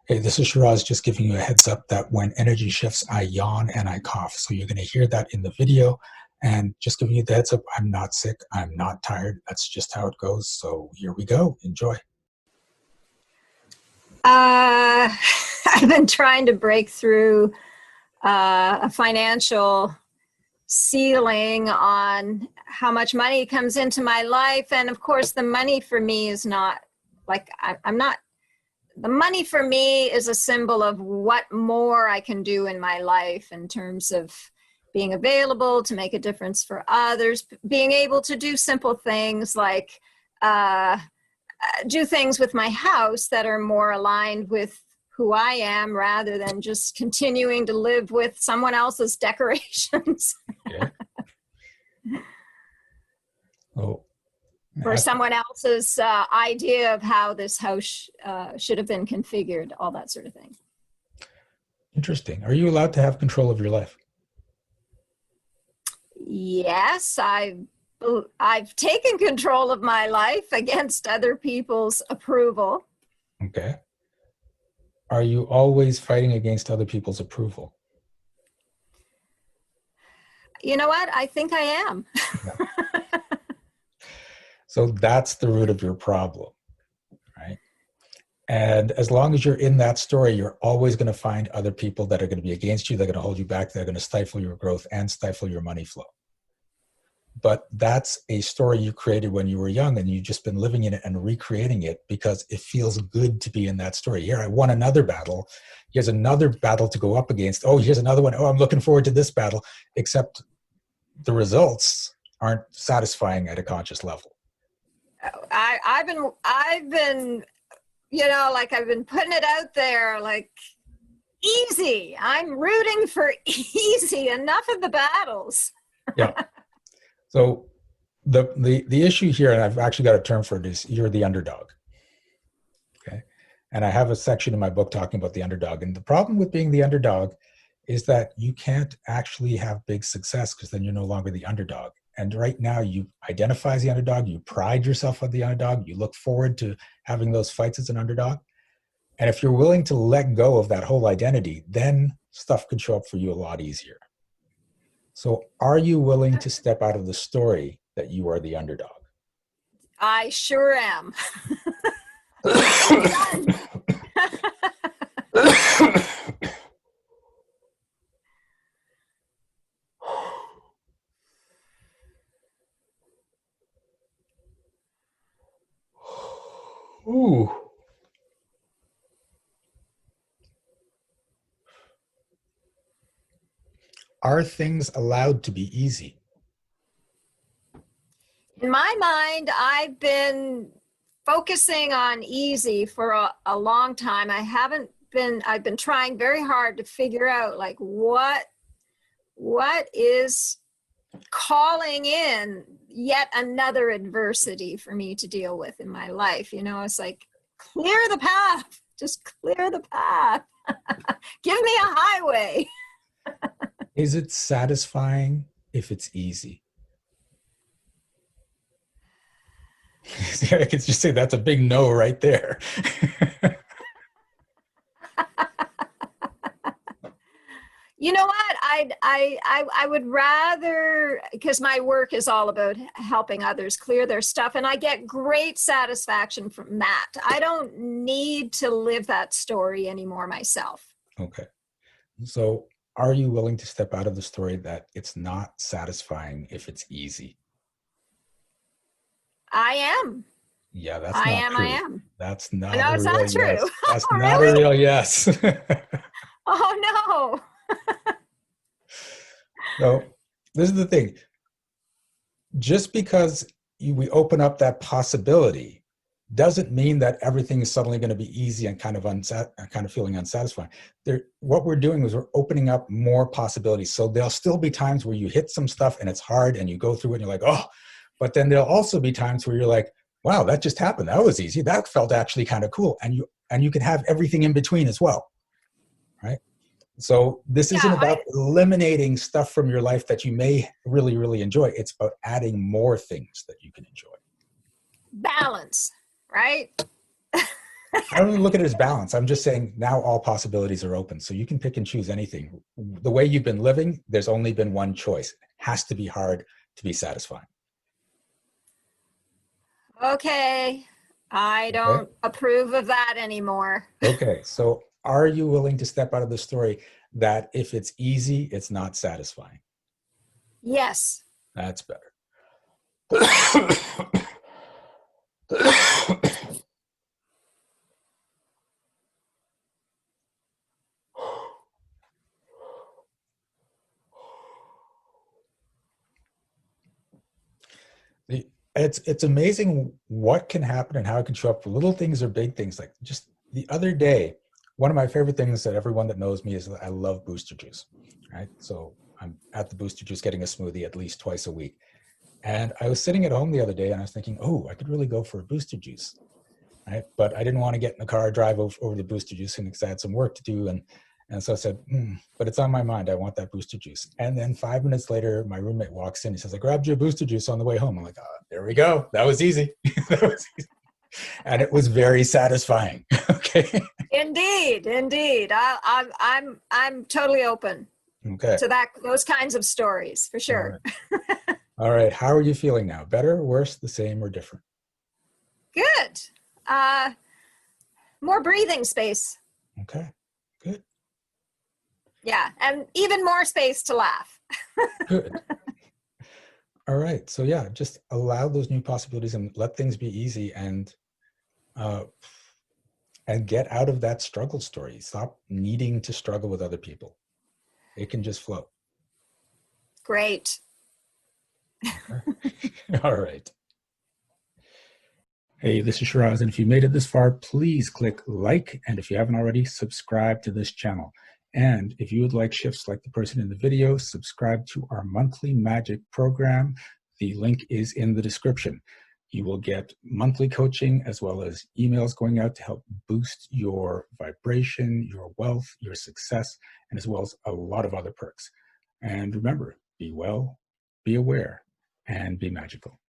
Hey, this is Shiraz, just giving you a heads up that when energy shifts, I yawn and I cough. So you're going to hear that in the video. And just giving you the heads up, I'm not sick. I'm not tired. That's just how it goes. So here we go. Enjoy. I've been trying to break through a financial ceiling on how much money comes into my life. And of course, the money for me is not like I'm not. The money for me is a symbol of what more I can do in my life in terms of being available to make a difference for others, being able to do simple things like do things with my house that are more aligned with who I am rather than just continuing to live with someone else's decorations. Yeah. Oh, Or someone else's idea of how this house should have been configured, all that sort of thing. interesting. Are you allowed to have control of your life? Yes, I've taken control of my life against other people's approval. Okay. Are you always fighting against other people's approval? You know what? I think I am. Yeah. So that's the root of your problem, right? And as long as you're in that story, you're always going to find other people that are going to be against you. They're going to hold you back. They're going to stifle your growth and stifle your money flow. But that's a story you created when you were young, and you've just been living in it and recreating it because it feels good to be in that story. Here, I won another battle. Here's another battle to go up against. Oh, here's another one. Oh, I'm looking forward to this battle, except the results aren't satisfying at a conscious level. I've been, you know, like I've been putting it out there, like easy. I'm rooting for easy. Enough of the battles. Yeah. So the issue here, and I've actually got a term for it, is you're the underdog. Okay. And I have a section in my book talking about the underdog. And the problem with being the underdog is that you can't actually have big success because then you're no longer the underdog. And right now you identify as the underdog, you pride yourself on the underdog, you look forward to having those fights as an underdog. And if you're willing to let go of that whole identity, then stuff can show up for you a lot easier. So are you willing to step out of the story that you are the underdog? I sure am. Ooh. Are things allowed to be easy? In my mind, I've been focusing on easy for a long time. I've been trying very hard to figure out like what is calling in yet another adversity for me to deal with in my life. You know, it's like, clear the path, just clear the path. Give me a highway. Is it satisfying if it's easy? I could just say that's a big no right there. You know what? I would rather, because my work is all about helping others clear their stuff, and I get great satisfaction from that. I don't need to live that story anymore myself. Okay. So are you willing to step out of the story that it's not satisfying if it's easy? I am. Yeah, that's not true. I am. That's not No, a it's real not true. yes. That's Oh, not really? a real yes. Oh, no. So this is the thing. Just because we open up that possibility doesn't mean that everything is suddenly going to be easy and kind of feeling unsatisfying. What we're doing is we're opening up more possibilities. So there'll still be times where you hit some stuff and it's hard and you go through it and you're like, oh, but then there'll also be times where you're like, wow, that just happened. That was easy. That felt actually kind of cool. And you can have everything in between as well, right? So this isn't about eliminating stuff from your life that you may really, really enjoy. It's about adding more things that you can enjoy. Balance, right? I don't even look at it as balance. I'm just saying now all possibilities are open. So you can pick and choose anything. The way you've been living, there's only been one choice. It has to be hard to be satisfying. Okay. I Okay. don't approve of that anymore. Okay. So are you willing to step out of the story that if it's easy, it's not satisfying? Yes. That's better. It's amazing what can happen and how it can show up for little things or big things. Like just the other day, one of my favorite things that everyone that knows me is that I love booster juice, right? So I'm at the booster juice getting a smoothie at least twice a week. And I was sitting at home the other day and I was thinking, oh, I could really go for a booster juice, right? But I didn't want to get in the car, drive over the booster juice because I had some work to do. And so I said, but it's on my mind. I want that booster juice. And then 5 minutes later, my roommate walks in. He says, I grabbed your booster juice on the way home. I'm like, oh, there we go. That was easy. That was easy. And it was very satisfying. Okay. Indeed, indeed. I'm totally open Okay. to those kinds of stories for All sure. right. All right. How are you feeling now? Better, worse, the same, or different? Good. More breathing space. Okay. Good. Yeah, and even more space to laugh. Good. All right. So yeah, just allow those new possibilities and let things be easy uh, and get out of that struggle story. Stop needing to struggle with other people. It can just flow. Great. Okay. All right. Hey, this is Shiraz, and if you made it this far, please click like, and if you haven't already, subscribe to this channel. And if you would like shifts like the person in the video, subscribe to our monthly magic program. The link is in the description. You will get monthly coaching as well as emails going out to help boost your vibration, your wealth, your success, and as well as a lot of other perks. And remember, be well, be aware, and be magical.